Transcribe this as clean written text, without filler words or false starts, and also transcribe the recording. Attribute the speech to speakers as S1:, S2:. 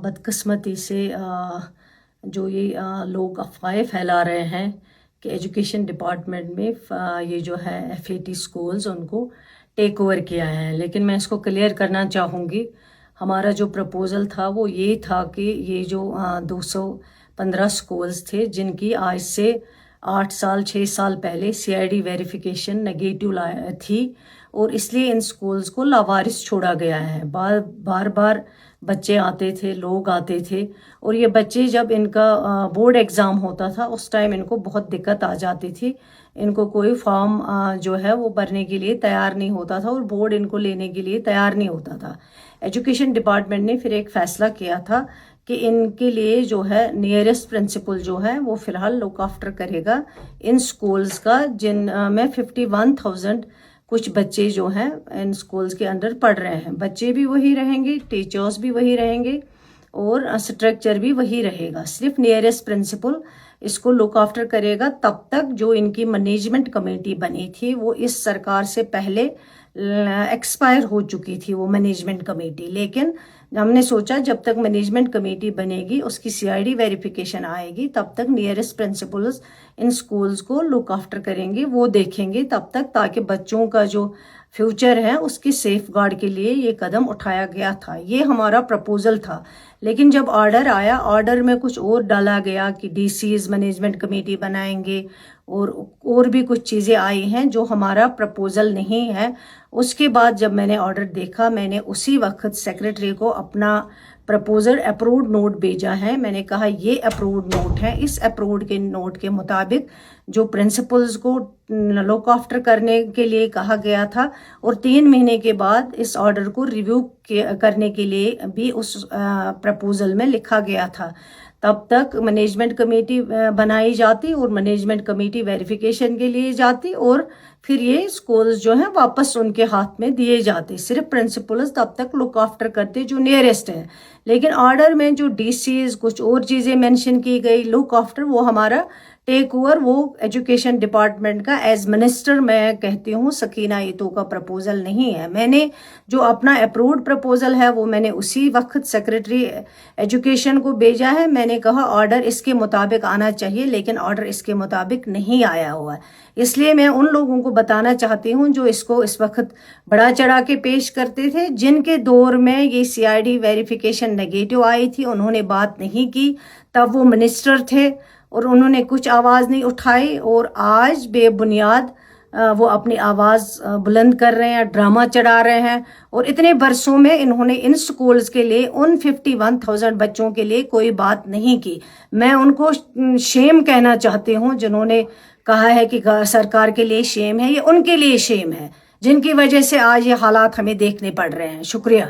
S1: بدقسمتی سے جو یہ لوگ افواہیں پھیلا رہے ہیں کہ ایجوکیشن ڈپارٹمنٹ میں یہ جو ہے FAT سکولز ان کو ٹیک اوور کیا ہے، لیکن میں اس کو کلیئر کرنا چاہوں گی۔ ہمارا جو پرپوزل تھا وہ یہ تھا کہ یہ جو 215 سکولز تھے جن کی آج سے 6 سال پہلے CID ویریفیکیشن نگیٹو تھی، اور اس لیے ان سکولز کو لاوارث چھوڑا گیا ہے۔ بار بار بچے آتے تھے، لوگ آتے تھے، اور یہ بچے جب ان کا بورڈ ایگزام ہوتا تھا اس ٹائم ان کو بہت دقت آ جاتی تھی، ان کو کوئی فارم جو ہے وہ بھرنے کے لیے تیار نہیں ہوتا تھا، اور بورڈ ان کو لینے کے لیے تیار نہیں ہوتا تھا۔ ایجوکیشن ڈپارٹمنٹ نے پھر ایک فیصلہ کیا تھا کہ ان کے لیے جو ہے نیئرسٹ پرنسپل جو ہے وہ فی الحال لک آفٹر کرے گا ان سکولز کا، جن میں 51,000 کچھ بچے جو ہیں ان سکولز کے اندر پڑھ رہے ہیں۔ بچے بھی وہی رہیں گے، ٹیچرز بھی وہی رہیں گے، اور اسٹرکچر بھی وہی رہے گا۔ صرف نیئرسٹ پرنسپل اس کو لک آفٹر کرے گا تب تک جو ان کی مینجمنٹ کمیٹی بنی تھی وہ اس سرکار سے پہلے ایکسپائر ہو چکی تھی وہ مینجمنٹ کمیٹی، لیکن ہم نے سوچا جب تک مینجمنٹ کمیٹی بنے گی، اس کی CID ویریفیکیشن آئے گی، تب تک نیئرسٹ پرنسپلز ان سکولز کو لک آفٹر کریں گے، وہ دیکھیں گے تب تک، تاکہ بچوں کا جو فیوچر ہے اس کی سیف گارڈ کے لیے یہ قدم اٹھایا گیا تھا۔ یہ ہمارا پرپوزل تھا، لیکن جب آرڈر آیا، آرڈر میں کچھ اور ڈالا گیا کہ DCs مینجمنٹ کمیٹی بنائیں گے، اور بھی کچھ چیزیں آئی ہیں جو ہمارا پرپوزل نہیں ہے۔ اس کے بعد جب میں نے آرڈر دیکھا، میں نے اسی وقت سیکرٹری کو اپنا پرپوزل اپروڈ نوٹ بھیجا ہے۔ میں نے کہا یہ اپروڈ نوٹ ہے، اس اپروڈ کے نوٹ کے مطابق جو پرنسپلز کو لک آفٹر کرنے کے لیے کہا گیا تھا، اور 3 مہینے کے بعد اس آرڈر کو ریویو کرنے کے لیے بھی اس پرپوزل میں لکھا گیا تھا، تب تک مینجمنٹ کمیٹی بنائی جاتی اور مینجمنٹ کمیٹی ویریفیکیشن کے لیے جاتی، اور پھر یہ سکولز جو ہیں واپس ان کے ہاتھ میں دیے جاتے۔ صرف پرنسپلز تب تک لک آفٹر کرتے جو نیئرسٹ ہیں، لیکن آرڈر میں جو DCs کچھ اور چیزیں مینشن کی گئی لک آفٹر، وہ ہمارا ٹیک اوور وہ ایجوکیشن ڈپارٹمنٹ کا ایز منسٹر میں کہتی ہوں سکینہ ایتو کا پرپوزل نہیں ہے۔ میں نے جو اپنا اپروڈ پرپوزل ہے وہ میں نے اسی وقت سیکرٹری ایجوکیشن کو بھیجا ہے۔ میں نے کہا آرڈر اس کے مطابق آنا چاہیے، لیکن آرڈر اس کے مطابق نہیں آیا ہوا ہے۔ اس لیے میں ان لوگوں کو بتانا چاہتی ہوں جو اس کو اس وقت بڑا چڑھا کے پیش کرتے تھے، جن کے دور میں یہ CID ویریفیکیشن نگیٹو آئی تھی، انہوں نے بات نہیں کی، تب وہ منسٹر تھے اور انہوں نے کچھ آواز نہیں اٹھائی، اور آج بے بنیاد وہ اپنی آواز بلند کر رہے ہیں، ڈرامہ چڑھا رہے ہیں، اور اتنے برسوں میں انہوں نے ان سکولز کے لیے، ان 51,000 بچوں کے لیے کوئی بات نہیں کی۔ میں ان کو شیم کہنا چاہتی ہوں، جنہوں نے کہا ہے کہ سرکار کے لیے شیم ہے، یہ ان کے لیے شیم ہے، جن کی وجہ سے آج یہ حالات ہمیں دیکھنے پڑ رہے ہیں۔ شکریہ۔